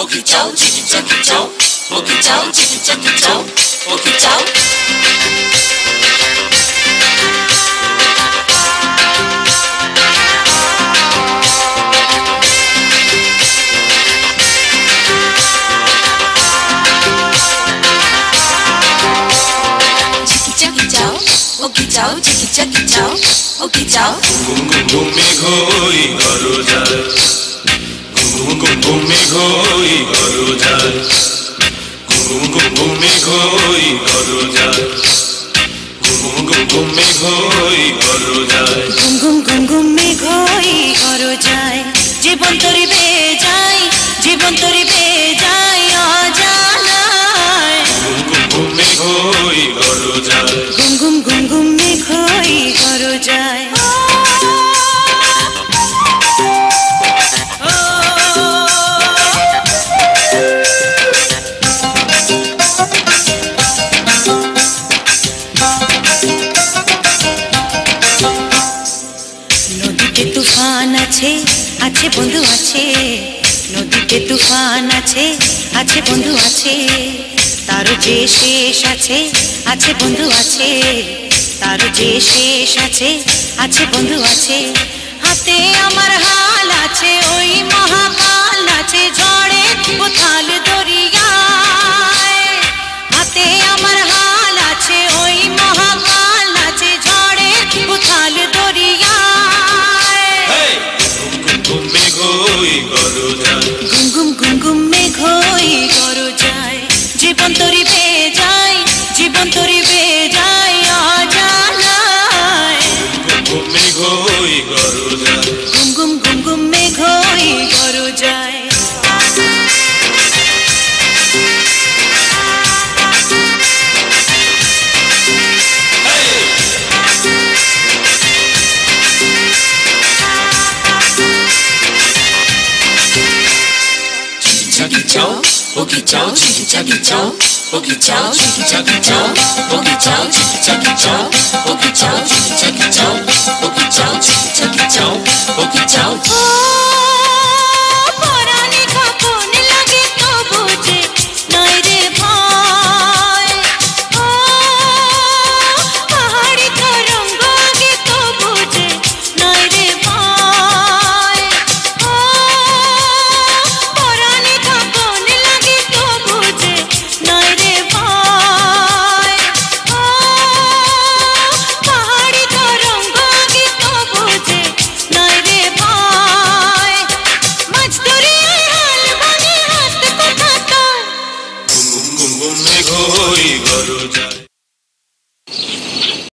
ওকে চাও চিকি চাকি চাও ওকে চাও চিকি চাকি চাও ওকে চাও ওকে চাও চিকি চাকি চাও ওকে চাও ঘুম ঘুম ঘুমে ঘই ঘর যায় ঘুম ঘুম ঘুমে ঘই ঘর যায় ঘুম ঘুম ঘুমে ঘই ঘর যায় ঘুম ঘুম ঘুমে ঘই ঘর যায় ঘুম ঘুম ঘুম ঘুমে ঘই ঘর যায় জীবন তরি বে যায় জীবন তরি বে যায় অজানায় ঘুম ঘুম ঘুমে ঘই ঘর যায় ঘুম ঘুম ঘুম ঘুমে ঘই ঘর যায় নদীতে তুফান আছে আছে বন্ধু আছে নদীতে তুফান আছে আছে বন্ধু আছে তার যে শেষ আছে আছে বন্ধু আছে তার যে শেষ আছে আছে বন্ধু আছে হাতে আমার হাল আছে ওই মহাকাল আছে ঝড়ে উথাল দরিয়ায় হাতে আমার হাল আছে ওই মহাকাল আছে ঝড়ে উথাল দরিয়ায় ঘুম ঘুম ঘুমে ঘই ঘর যায় ঘুম ঘুম ঘুম ঘুমে ঘই ঘর যায় জীবন তরি বে যায় জীবন তরি বে যায় অজানায় ঘুমে ঘই ঘর যায় ঘুম ঘুম ঘুম ঘুমে ঘই ঘর যায় চাকি চাও ওকে চাও চিকি চাকি চাও ওকে চাও চিকি চাকি চাও ওকে চাও চিকি চাকি চাও ওকে চাও চিকি চাকি চাও ওকে চাও চিকি চাকি চাও ওকে চাও পরাণে কাঁপন লাগে তো বুঝে নাই রে ভয় পাহাড়ি তরঙ্গ আগে তো বুঝে নাই রে ভয় পরাণে কাঁপন লাগে তো বুঝে নাই রে ভয় পাহাড়ি তরঙ্গ আগে তো বুঝে নাই রে ভয় মাছ দরিয়ায় হাল ভাঙে হাত কোথা তো ঘুম ঘুম ঘুমে ঘই ঘর যায়।